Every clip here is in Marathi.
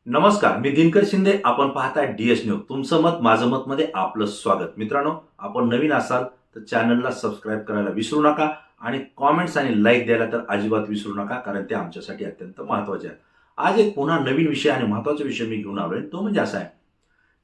नमस्कार, मी दिनकर शिंदे. आपण पाहताय DS न्यूज. तुमचं मत माझं मत मध्ये आपलं स्वागत. मित्रांनो, आपण नवीन असाल तर चॅनलला सबस्क्राईब करायला विसरू नका आणि कॉमेंट्स आणि लाईक द्यायला तर अजिबात विसरू नका, कारण ते आमच्यासाठी अत्यंत महत्त्वाचे आहे. आज एक पुन्हा नवीन विषय आणि महत्त्वाचा विषय मी घेऊन आलोय. तो म्हणजे असा आहे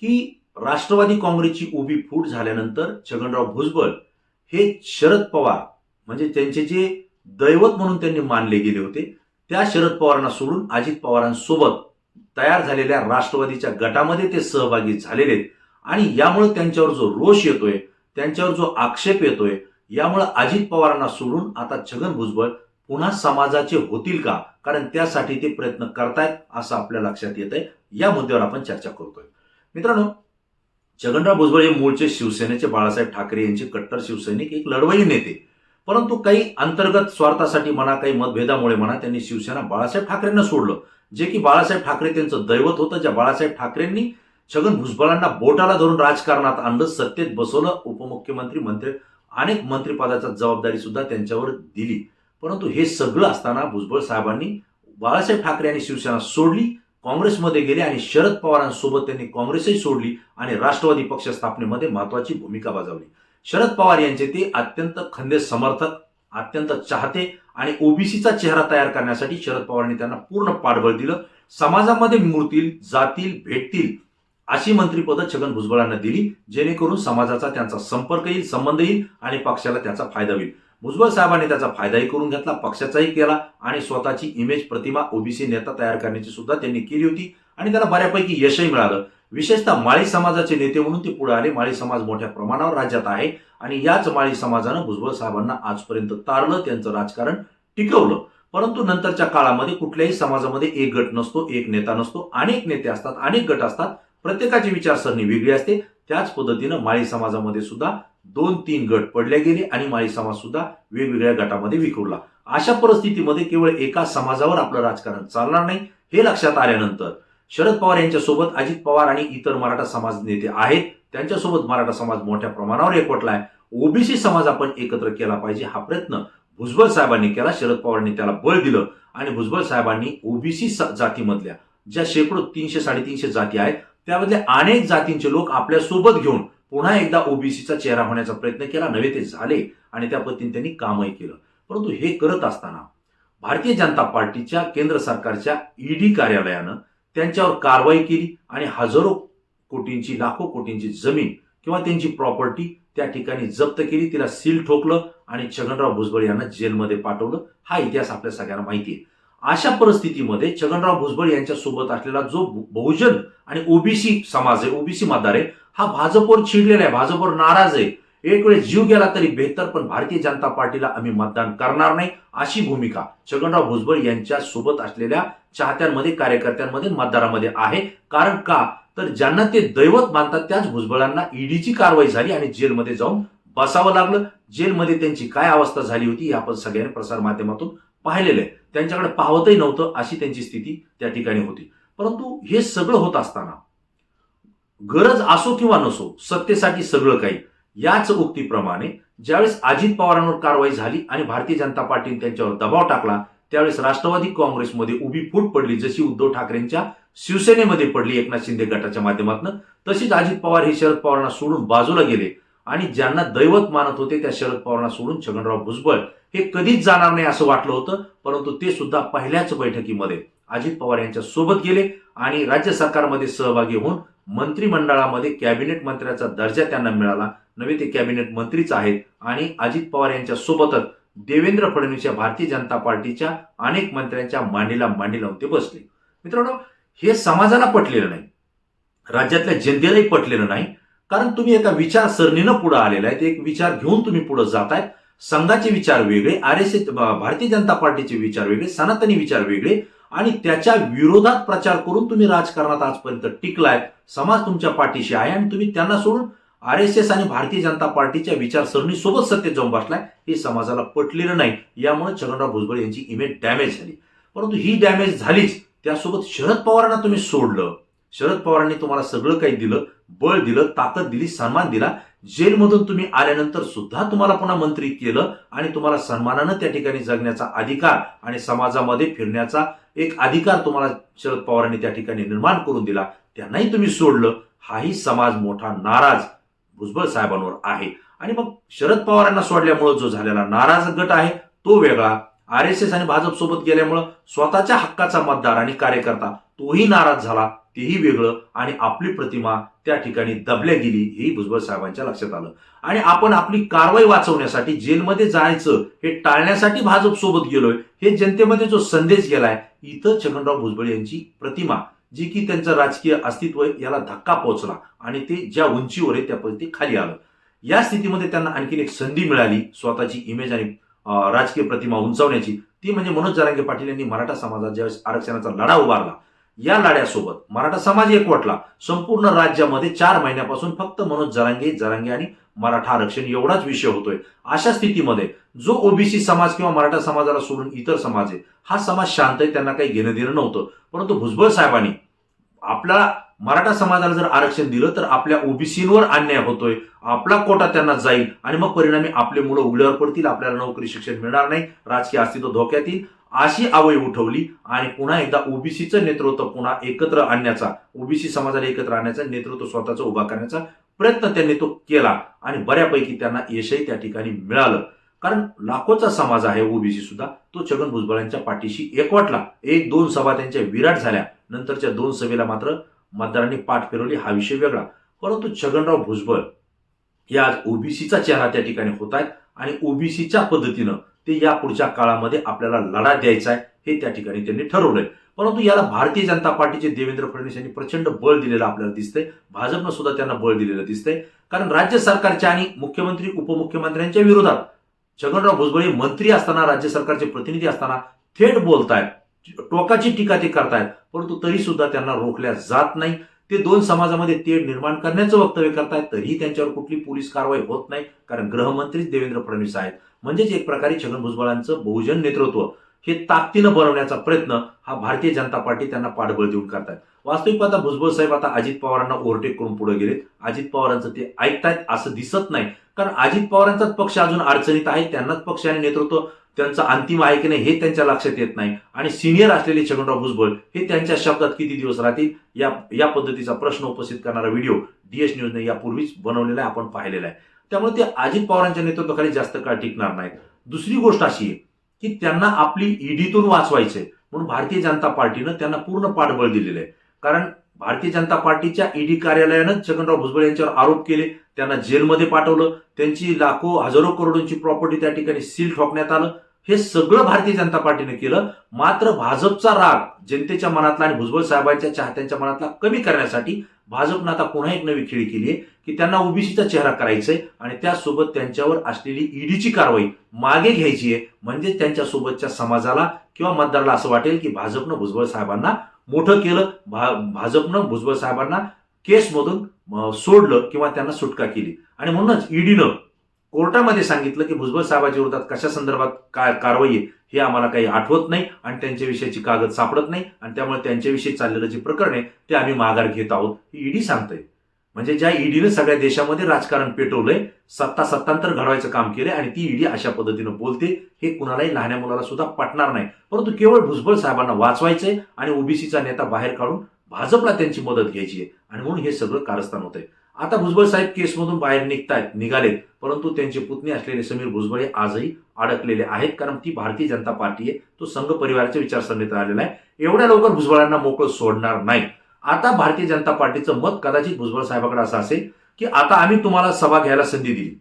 की राष्ट्रवादी काँग्रेसची उभी फूट झाल्यानंतर छगनराव भुजबळ हे शरद पवार म्हणजे त्यांचे जे दैवत म्हणून त्यांनी मानले गेले होते, त्या शरद पवारांना सोडून अजित पवारांसोबत तयार झालेल्या राष्ट्रवादीच्या गटामध्ये ते सहभागी झालेले आहेत. आणि यामुळे त्यांच्यावर जो रोष येतोय, त्यांच्यावर जो आक्षेप येतोय, यामुळे अजित पवारांना सोडून आता छगन भुजबळ पुन्हा समाजाचे होतील का? कारण त्यासाठी ते प्रयत्न करतायत असं आपल्या लक्षात येत आहे. या मुद्द्यावर आपण चर्चा करतोय. मित्रांनो, छगनराव भुजबळ हे मूळचे शिवसेनेचे बाळासाहेब ठाकरे यांचे कट्टर शिवसैनिक, एक लढवई नेते. परंतु काही अंतर्गत स्वार्थासाठी म्हणा, काही मतभेदामुळे म्हणा, त्यांनी शिवसेना बाळासाहेब ठाकरेंना सोडलं, जे की बाळासाहेब ठाकरे त्यांचं दैवत होतं. ज्या बाळासाहेब ठाकरेंनी छगन भुजबळांना बोटाला धरून राजकारणात आणलं, सत्तेत बसवलं, उपमुख्यमंत्री, मंत्री, अनेक मंत्रिपदाची जबाबदारी सुद्धा त्यांच्यावर दिली. परंतु हे सगळं असताना भुजबळ साहेबांनी बाळासाहेब ठाकरे आणि शिवसेना सोडली, काँग्रेसमध्ये गेले आणि शरद पवारांसोबत त्यांनी काँग्रेसही सोडली आणि राष्ट्रवादी पक्ष स्थापनेमध्ये महत्वाची भूमिका बजावली. शरद पवार यांचे ते अत्यंत खंदे समर्थक, अत्यंत चाहते आणि ओबीसीचा चेहरा तयार करण्यासाठी शरद पवारांनी त्यांना पूर्ण पाठबळ दिलं. समाजामध्ये मुरतील, जातील, भेटतील अशी मंत्रिपदं छगन भुजबळांना दिली, जेणेकरून समाजाचा त्यांचा संपर्क येईल, संबंध येईल आणि पक्षाला त्याचा फायदा होईल. भुजबळ साहेबांनी त्याचा फायदाही करून घेतला, पक्षाचाही केला आणि स्वतःची इमेज, प्रतिमा ओबीसी नेता तयार करण्याची सुद्धा त्यांनी केली होती आणि त्याला बऱ्यापैकी यशही मिळालं. विशेषतः माळी समाजाचे नेते म्हणून ते पुढे आले. माळी समाज मोठ्या प्रमाणावर राज्यात आहे आणि याच माळी समाजानं भुजबळ साहेबांना आजपर्यंत तारलं, त्यांचं राजकारण टिकवलं. परंतु नंतरच्या काळामध्ये कुठल्याही समाजामध्ये एक गट नसतो, एक नेता नसतो, अनेक नेते असतात, अनेक गट असतात, प्रत्येकाची विचारसरणी वेगळी असते. त्याच पद्धतीनं माळी समाजामध्ये सुद्धा 2-3 गट पडले गेले आणि माळी समाज सुद्धा वेगवेगळ्या गटामध्ये विखुरला. अशा परिस्थितीमध्ये केवळ एका समाजावर आपलं राजकारण चालणार नाही हे लक्षात आल्यानंतर शरद पवार यांच्यासोबत अजित पवार आणि इतर मराठा समाज नेते आहेत, त्यांच्यासोबत मराठा समाज मोठ्या प्रमाणावर एकवटलाय. ओबीसी समाज आपण एकत्र केला पाहिजे, हा प्रयत्न भुजबळ साहेबांनी केला. शरद पवारांनी त्याला बळ दिलं आणि भुजबळ साहेबांनी ओबीसी जातीमधल्या ज्या शेकडो 300-350 जाती आहेत, त्यामधल्या अनेक जातींचे लोक आपल्या सोबत घेऊन पुन्हा एकदा ओबीसीचा चेहरा होण्याचा प्रयत्न केला. नव्हे ते झाले आणि त्या पद्धतीने त्यांनी कामही केलं. परंतु हे करत असताना भारतीय जनता पार्टीच्या केंद्र सरकारच्या ईडी कार्यालयानं त्यांच्यावर कारवाई केली आणि हजारो कोटींची, लाखो कोटींची जमीन किंवा त्यांची प्रॉपर्टी त्या ठिकाणी जप्त केली, तिला सील ठोकलं आणि छगनराव भुजबळ यांना जेलमध्ये पाठवलं. हा इतिहास आपल्या सगळ्यांना माहिती आहे. अशा परिस्थितीमध्ये छगनराव भुजबळ यांच्या सोबत असलेला जो बहुजन आणि ओबीसी समाज आहे, ओबीसी मतदार आहे, हा भाजपवर चिडलेला आहे, भाजपवर नाराज आहे. एक वेळ जीव गेला तरी बेहतर, पण भारतीय जनता पार्टीला आम्ही मतदान करणार नाही अशी भूमिका छगनराव भुजबळ यांच्या सोबत असलेल्या चाहत्यांमध्ये, कार्यकर्त्यांमध्ये, मतदारांमध्ये आहे. कारण का तर ज्यांना ते दैवत मानतात त्याच भुजबळांना ईडीची कारवाई झाली आणि जेलमध्ये जाऊन बसावं लागलं. जेलमध्ये त्यांची काय अवस्था झाली होती हे आपण सगळ्यांनी प्रसार माध्यमातून पाहिलेलं आहे. त्यांच्याकडे पाहतही नव्हतं अशी त्यांची स्थिती त्या ठिकाणी होती. परंतु हे सगळं होत असताना गरज असो किंवा नसो, सत्तेसाठी सगळं काही, याच उक्तीप्रमाणे ज्यावेळेस अजित पवारांवर कारवाई झाली आणि भारतीय जनता पार्टीने त्यांच्यावर दबाव टाकला, त्यावेळेस राष्ट्रवादी काँग्रेसमध्ये उभी फूट पडली. जशी उद्धव ठाकरेंच्या शिवसेनेमध्ये पडली एकनाथ शिंदे गटाच्या माध्यमातून, तशीच अजित पवार हे शरद पवारांना सोडून बाजूला गेले आणि ज्यांना दैवत मानत होते त्या शरद पवारांना सोडून छगनराव भुजबळ हे कधीच जाणार नाही असं वाटलं होतं. परंतु ते सुद्धा पहिल्याच बैठकीमध्ये अजित पवार यांच्या सोबत गेले आणि राज्य सरकारमध्ये सहभागी होऊन मंत्रिमंडळामध्ये कॅबिनेट मंत्र्याचा दर्जा त्यांना मिळाला. नव्हे ते कॅबिनेट मंत्रीच आहेत आणि अजित पवार यांच्या सोबतच देवेंद्र फडणवीस या भारतीय जनता पार्टीच्या अनेक मंत्र्यांच्या मांडीला मांडी लावून ते बसले. मित्रांनो, हे समाजाला पटलेलं नाही, राज्यातल्या जनतेलाही पटलेलं नाही. कारण तुम्ही एका विचारसरणीनं पुढे आलेला आहे, एक विचार घेऊन तुम्ही पुढे जाताय. संघाचे विचार वेगळे, आरएसएस भारतीय जनता पार्टीचे विचार वेगळे, सनातनी विचार वेगळे आणि त्याच्या विरोधात प्रचार करून तुम्ही राजकारणात आजपर्यंत टिकलाय. समाज तुमच्या पाठीशी आहे आणि तुम्ही त्यांना सोडून आरएसएस आणि भारतीय जनता पार्टीच्या विचारसरणी सोबत सत्तेत जाऊन बसलाय. हे समाजाला पटलेलं नाही. यामुळे छगनराव भुजबळ यांची इमेज डॅमेज झाली. परंतु ही डॅमेज झालीच, त्यासोबत शरद पवारांना तुम्ही सोडलं. शरद पवारांनी तुम्हाला सगळं काही दिलं, बळ दिलं, ताकद दिली, सन्मान दिला. जेलमधून तुम्ही आल्यानंतर सुद्धा तुम्हाला पुन्हा मंत्री केलं आणि तुम्हाला सन्मानानं त्या ठिकाणी जगण्याचा अधिकार आणि समाजामध्ये फिरण्याचा एक अधिकार तुम्हाला शरद पवारांनी त्या ठिकाणी निर्माण करून दिला. त्यांनाही तुम्ही सोडलं. हाही समाज मोठा नाराज भुजबळ साहेबांवर आहे. आणि मग शरद पवारांना सोडल्यामुळे जो झालेला नाराज गट आहे तो वेगळा, RSS आणि भाजप सोबत गेल्यामुळं स्वतःच्या हक्काचा मतदार आणि कार्यकर्ता तोही नाराज झाला, तेही वेगळं. आणि आपली प्रतिमा त्या ठिकाणी दबल्या गेली हेही भुजबळ साहेबांच्या लक्षात आलं. आणि आपण आपली कारवाई वाचवण्यासाठी जेलमध्ये जायचं हे टाळण्यासाठी भाजप सोबत गेलोय हे जनतेमध्ये जो संदेश गेलाय, इथं छगनराव भुजबळ यांची प्रतिमा जी की त्यांचं राजकीय अस्तित्व याला धक्का पोहोचला आणि ते ज्या उंचीवर आहे त्या ते खाली आलं. या स्थितीमध्ये त्यांना आणखीन एक संधी मिळाली स्वतःची इमेज आणि राजकीय प्रतिमा उंचावण्याची. ती म्हणजे मनोज जरांगे पाटील यांनी मराठा समाजात ज्यावेळेस आरक्षणाचा लढा उभारला, या लढ्यासोबत मराठा समाज एकवटला. संपूर्ण राज्यामध्ये 4 महिन्यापासून फक्त मनोज जरांगे आणि मराठा आरक्षण एवढाच विषय होतोय. अशा स्थितीमध्ये जो ओबीसी समाज किंवा मराठा समाजाला सोडून इतर समाज आहे, हा समाज शांत आहे, त्यांना काही घेणं देणं नव्हतं. परंतु भुजबळ साहेबांनी आपला मराठा समाजाला जर आरक्षण दिलं तर आपल्या ओबीसीवर अन्याय होतोय, आपला कोटा त्यांना जाईल आणि मग परिणामी आपले मुलं उघड्यावर पडतील, आपल्याला नोकरी शिक्षण मिळणार नाही, राजकीय अस्तित्व धोक्यात येईल, अशी आवय उठवली. आणि पुन्हा एकदा ओबीसीचं नेतृत्व पुन्हा एकत्र आणण्याचा, ओबीसी समाजाला एकत्र आणण्याचा, नेतृत्व स्वतःचं उभा करण्याचा प्रयत्न त्यांनी तो केला आणि बऱ्यापैकी त्यांना यशही त्या ठिकाणी मिळालं. कारण लाखोचा समाज आहे ओबीसी सुद्धा, तो छगन भुजबळांच्या पाठीशी एकवटला. 1-2 सभा त्यांच्या विराट झाल्या, नंतरच्या 2 सभेला मात्र मतदारांनी पाठ फिरवली, हा विषय वेगळा. परंतु छगनराव भुजबळ या ओबीसीचा चेहरा त्या ठिकाणी होत आहेत आणि ओबीसीच्या पद्धतीनं ते या पुढच्या काळामध्ये आपल्याला लढा द्यायचा आहे हे त्या ठिकाणी त्यांनी ठरवलंय. परंतु याला भारतीय जनता पार्टीचे देवेंद्र फडणवीस यांनी प्रचंड बळ दिलेलं आपल्याला दिसतंय. भाजपनं सुद्धा त्यांना बळ दिलेलं दिसतंय. कारण राज्य सरकारच्या आणि मुख्यमंत्री उपमुख्यमंत्र्यांच्या विरोधात छगनराव भुजबळ हे मंत्री असताना, राज्य सरकारचे प्रतिनिधी असताना थेट बोलतायत, टोकाची टीका ते करतायत. परंतु तरी सुद्धा त्यांना रोखल्या जात नाही. ते 2 समाजामध्ये तेढ निर्माण करण्याचं वक्तव्य करतायत, तरीही त्यांच्यावर कुठली पोलीस कारवाई होत नाही. कारण गृहमंत्रीच देवेंद्र फडणवीस आहेत. म्हणजेच एक प्रकारे छगन भुजबळांचं बहुजन नेतृत्व हे ताकदीनं बनवण्याचा प्रयत्न हा भारतीय जनता पार्टी त्यांना पाठबळ देऊन करतायत. वास्तविक पाहता भुजबळ साहेब आता अजित पवारांना ओव्हरटेक करून पुढे गेलेत. अजित पवारांचं ते ऐकतायत असं दिसत नाही. कारण अजित पवारांचाच पक्ष अजून अडचणीत आहे, त्यांनाच पक्ष आणि नेतृत्व त्यांचं अंतिम आहे की नाही हे त्यांच्या लक्षात येत नाही. आणि सिनियर असलेले छगनराव भुजबळ हे त्यांच्या शब्दात किती दिवस राहतील या पद्धतीचा प्रश्न उपस्थित करणारा व्हिडिओ DS न्यूजने यापूर्वीच बनवलेला आहे, आपण पाहिलेला आहे. त्यामुळे ते अजित पवारांच्या नेतृत्वाखाली जास्त काळ टिकणार नाहीत. दुसरी गोष्ट अशी आहे की त्यांना आपली ईडीतून वाचवायचंय म्हणून भारतीय जनता पार्टीनं त्यांना पूर्ण पाठबळ दिलेलं आहे. कारण भारतीय जनता पार्टीच्या ईडी कार्यालयानं छगनराव भुजबळ यांच्यावर आरोप केले, त्यांना जेलमध्ये पाठवलं, त्यांची लाखो हजारो करोडोंची प्रॉपर्टी त्या ठिकाणी सील ठोकण्यात आलं. हे सगळं भारतीय जनता पार्टीने केलं. मात्र भाजपचा राग जनतेच्या मनातला आणि भुजबळ साहेबांच्या चाहत्यांच्या मनातला कमी करण्यासाठी भाजपनं आता पुन्हा एक नवी खेळी केली आहे की त्यांना ओबीसीचा चेहरा करायचाय आणि त्यासोबत त्यांच्यावर असलेली ईडीची कारवाई मागे घ्यायची आहे. म्हणजे त्यांच्यासोबतच्या समाजाला किंवा मतदाराला असं वाटेल की भाजपनं भुजबळ साहेबांना मोठं केलं, भाजपनं भुजबळ साहेबांना केसमधून सोडलं किंवा त्यांना सुटका केली. आणि म्हणूनच ईडीनं कोर्टामध्ये सांगितलं की भुजबळ साहेबांच्या विरोधात कशा संदर्भात काय कारवाई आहे हे आम्हाला काही आठवत नाही आणि त्यांच्याविषयीची कागद सापडत नाही आणि त्यामुळे त्यांच्याविषयी चाललेलं जे प्रकरण आहे ते आम्ही माघार घेत आहोत, ही ईडी सांगतंय. म्हणजे ज्या ईडीनं सगळ्या देशामध्ये राजकारण पेटवलंय, सत्तांतर घडवायचं काम केलंय आणि ती ईडी अशा पद्धतीनं बोलते, हे कुणालाही लहान्या मुलाला सुद्धा पटणार नाही. परंतु केवळ भुजबळ साहेबांना वाचवायचंय आणि ओबीसीचा नेता बाहेर काढून भाजपला त्यांची मदत घ्यायची आहे आणि म्हणून हे सगळं कारस्थान होतंय. आता भुजबळ साहेब केसमधून बाहेर निघालेत, परंतु त्यांचे पुतणे असलेले समीर भुजबळ हे आजही अडकलेले आहेत. कारण ती भारतीय जनता पार्टी आहे, तो संघ परिवाराच्या विचारसरणीत राहिलेला आहे. एवढ्या लवकर भुजबळांना मोकळं सोडणार नाही. आता भारतीय जनता पार्टीचं मत कदाचित भुजबळ साहेबांकडे असं असेल की आता आम्ही तुम्हाला सभा घ्यायला संधी दिली,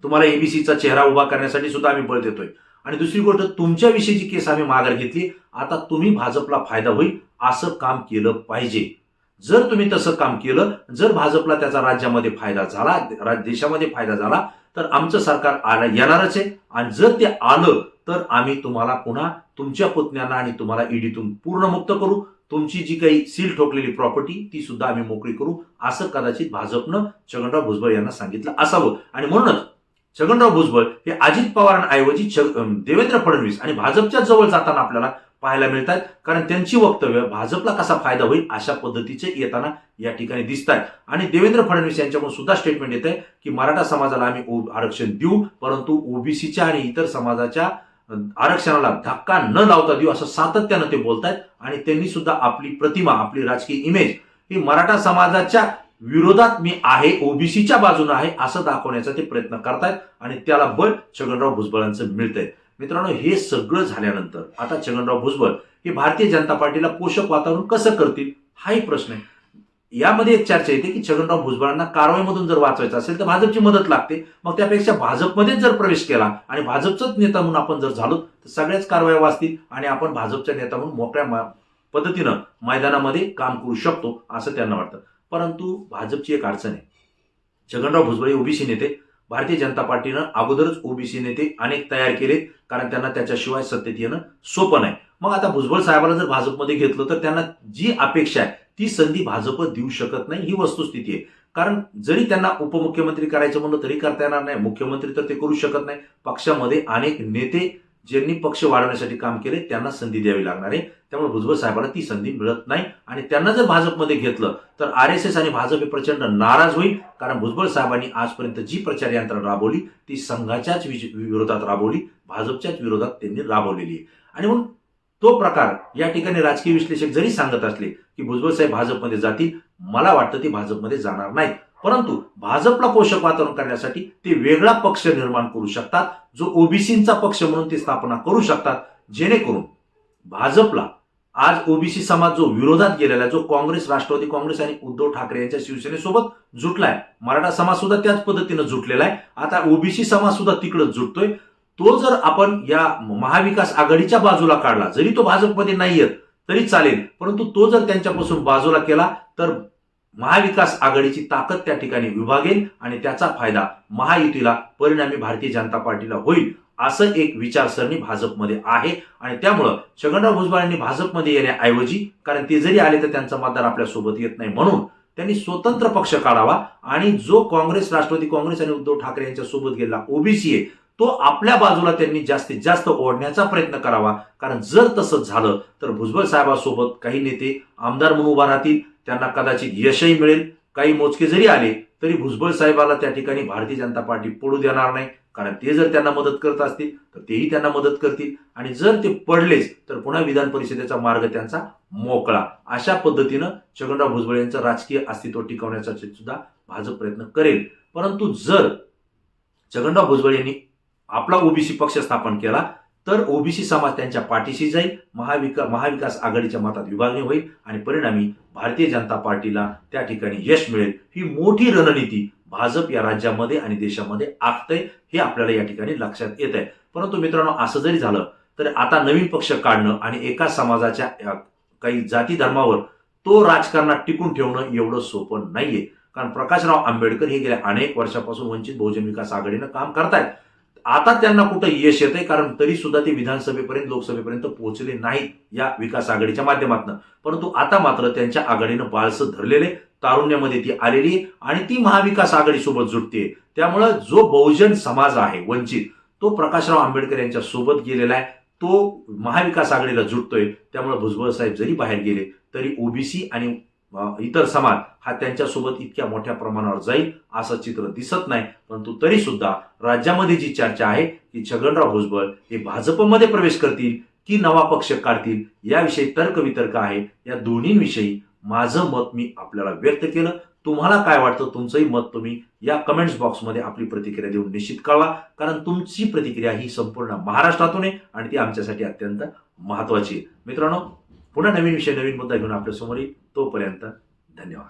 तुम्हाला एबीसीचा चेहरा उभा करण्यासाठी सुद्धा आम्ही बळ देतोय आणि दुसरी गोष्ट तुमच्याविषयीची केस आम्ही माघार घेतली, आता तुम्ही भाजपला फायदा होईल असं काम केलं पाहिजे. जर तुम्ही तसं काम केलं, जर भाजपला त्याचा राज्यामध्ये फायदा झाला, देशामध्ये फायदा झाला, तर आमचं सरकार येणारच आहे आणि जर ते आलं तर आम्ही तुम्हाला पुन्हा तुमच्या पुतण्यांना आणि तुम्हाला ईडीतून पूर्ण मुक्त करू, तुमची जी काही सील ठोकलेली प्रॉपर्टी ती सुद्धा आम्ही मोकळी करू, असं कदाचित भाजपनं छगनराव भुजबळ यांना सांगितलं असावं. आणि म्हणूनच छगनराव भुजबळ हे अजित पवारांऐवजी देवेंद्र फडणवीस आणि भाजपच्या जवळ जाताना आपल्याला पाहायला मिळतात, कारण त्यांची वक्तव्य भाजपला कसा फायदा होईल अशा पद्धतीचे येताना या ठिकाणी दिसत आहेत. आणि देवेंद्र फडणवीस यांच्याकडून सुद्धा स्टेटमेंट येत आहे की मराठा समाजाला आम्ही आरक्षण देऊ, परंतु ओबीसीच्या आणि इतर समाजाच्या आरक्षणाला धक्का न लावता देऊ, असं सातत्यानं ते बोलतायत. आणि त्यांनी सुद्धा आपली प्रतिमा, आपली राजकीय इमेज ही मराठा समाजाच्या विरोधात मी आहे, ओबीसीच्या बाजूने आहे असं दाखवण्याचा ते प्रयत्न करतायत. आणि त्याला बळ छगनराव भुजबळांचं मिळतंय. मित्रांनो, हे सगळं झाल्यानंतर आता छगनराव भुजबळ हे भारतीय जनता पार्टीला पोषक वातावरण कसं करतील हाही प्रश्न आहे. यामध्ये एक चर्चा येते की छगनराव भुजबळांना कारवाईमधून जर वाचवायचं असेल तर भाजपची मदत लागते. मग त्यापेक्षा भाजपमध्येच जर प्रवेश केला आणि भाजपचाच नेता म्हणून आपण जर झालो तर सगळ्याच कारवाया वाचतील आणि आपण भाजपच्या नेता म्हणून मोकळ्या पद्धतीनं मैदानामध्ये काम करू शकतो असं त्यांना वाटतं. परंतु भाजपची एक अडचण आहे. छगनराव भुजबळ ओबीसी नेते, भारतीय जनता पार्टीनं अगोदरच ओबीसी नेते अनेक तयार केलेत, कारण त्यांना त्याच्याशिवाय सत्तेत येणं सोपं नाही. मग आता भुजबळ साहेबांना जर भाजपमध्ये घेतलं तर त्यांना जी अपेक्षा आहे ती संधी भाजप देऊ शकत नाही, ही वस्तुस्थिती आहे. कारण जरी त्यांना उपमुख्यमंत्री करायचं म्हणलं तरी करता येणार नाही, मुख्यमंत्री तर ते करू शकत नाही. पक्षामध्ये अनेक नेते ज्यांनी पक्ष वाढवण्यासाठी काम केले त्यांना संधी द्यावी लागणार आहे. त्यामुळे भुजबळ साहेबांना ती संधी मिळत नाही. आणि त्यांना जर भाजपमध्ये घेतलं तर आरएसएस आणि भाजप हे प्रचंड नाराज होईल, कारण भुजबळ साहेबांनी आजपर्यंत जी प्रचार यंत्रणा राबवली ती संघाच्याच विरोधात राबवली, भाजपच्याच विरोधात त्यांनी राबवलेली आहे. आणि म्हणून तो प्रकार या ठिकाणी राजकीय विश्लेषक जरी सांगत असले की भुजबळ साहेब भाजपमध्ये जातील, मला वाटतं ते भाजपमध्ये जाणार नाहीत. परंतु भाजपला पोषक वातावरण करण्यासाठी ते वेगळा पक्ष निर्माण करू शकतात, जो ओबीसींचा पक्ष म्हणून ते स्थापना करू शकतात, जेणेकरून भाजपला आज ओबीसी समाज जो विरोधात गेलेला, जो काँग्रेस, राष्ट्रवादी काँग्रेस आणि उद्धव ठाकरे यांच्या शिवसेनेसोबत जुटलाय, मराठा समाज सुद्धा त्याच पद्धतीनं जुटलेला आहे, आता ओबीसी समाज सुद्धा तिकडंच जुटतोय. तो जर आपण या महाविकास आघाडीच्या बाजूला काढला, जरी तो भाजपमध्ये नाही येत तरी चालेल, परंतु तो जर त्यांच्यापासून बाजूला केला तर महाविकास आघाडीची ताकद त्या ठिकाणी विभागेल आणि त्याचा फायदा महायुतीला, परिणामी भारतीय जनता पार्टीला होईल, असं एक विचारसरणी भाजपमध्ये आहे. आणि त्यामुळं छगनराव भुजबळ यांनी भाजपमध्ये येण्याऐवजी, कारण ते जरी आले तर त्यांचा मतदार आपल्यासोबत येत नाही, म्हणून त्यांनी स्वतंत्र पक्ष काढावा आणि जो काँग्रेस, राष्ट्रवादी काँग्रेस आणि उद्धव ठाकरे यांच्या सोबत गेलेला ओबीसी आहे तो आपल्या बाजूला त्यांनी जास्तीत जास्त ओढण्याचा प्रयत्न करावा. कारण जर तसंच झालं तर भुजबळ साहेबांसोबत काही नेते आमदार म्हणून उभा राहतील, त्यांना कदाचित यशही मिळेल. काही मोजके जरी आले तरी भुजबळ साहेबाला त्या ठिकाणी भारतीय जनता पार्टी पडू देणार नाही, कारण ते जर त्यांना मदत करत असतील तर तेही त्यांना मदत करतील. आणि जर ते पडलेच तर पुन्हा विधान परिषदेचा मार्ग त्यांचा मोकळा. अशा पद्धतीनं छगनराव भुजबळ यांचं राजकीय अस्तित्व टिकवण्याचा सुद्धा भाजप प्रयत्न करेल. परंतु जर छगनराव भुजबळ यांनी आपला ओबीसी पक्ष स्थापन केला तर ओबीसी समाज त्यांच्या पाठीशी जाईल, महाविकास आघाडीच्या मतात विभागणी होईल आणि परिणामी भारतीय जनता पार्टीला त्या ठिकाणी यश मिळेल. ही मोठी रणनीती भाजप या राज्यामध्ये आणि देशामध्ये आखतंय, हे आपल्याला या ठिकाणी लक्षात येत आहे. परंतु मित्रांनो, असं जरी झालं तर आता नवीन पक्ष काढणं आणि एका समाजाच्या काही जाती धर्मावर तो राजकारणात टिकून ठेवणं एवढं सोपं नाहीये. कारण प्रकाशराव आंबेडकर हे गेल्या अनेक वर्षापासून वंचित बहुजन विकास आघाडीनं काम करतायत. आता त्यांना कुठं यश येतंय, कारण तरी सुद्धा ते विधानसभेपर्यंत, लोकसभेपर्यंत पोहोचले नाहीत या विकास आघाडीच्या माध्यमातून. परंतु आता मात्र त्यांच्या आघाडीनं बाळसं धरलेले, तारुण्यामध्ये ती आलेली आणि ती महाविकास आघाडी सोबत जुटते. त्यामुळं जो बहुजन समाज आहे वंचित, तो प्रकाशराव आंबेडकर यांच्या सोबत गेलेला आहे, तो महाविकास आघाडीला जुटतोय. त्यामुळे भुजबळ साहेब जरी बाहेर गेले तरी ओबीसी आणि इतर समाज हा त्यांच्यासोबत इतक्या मोठ्या प्रमाणावर जाईल असं चित्र दिसत नाही. परंतु तरी सुद्धा राज्यामध्ये जी चर्चा आहे की छगनराव भुजबळ हे भाजपमध्ये प्रवेश करतील की नवा पक्ष काढतील, याविषयी तर्कवितर्क आहे. या दोन्हीविषयी माझं मत मी आपल्याला व्यक्त केलं. तुम्हाला काय वाटतं, तुमचंही मत तुम्ही या कमेंट्स बॉक्समध्ये आपली प्रतिक्रिया देऊन निश्चित कळवा. कारण तुमची प्रतिक्रिया ही संपूर्ण महाराष्ट्रातून आहे आणि ती आमच्यासाठी अत्यंत महत्वाची आहे. मित्रांनो, पुन्हा नवीन विषय, नवीन मुद्दा घेऊन आपल्या समोर येईल. तोपर्यंत धन्यवाद.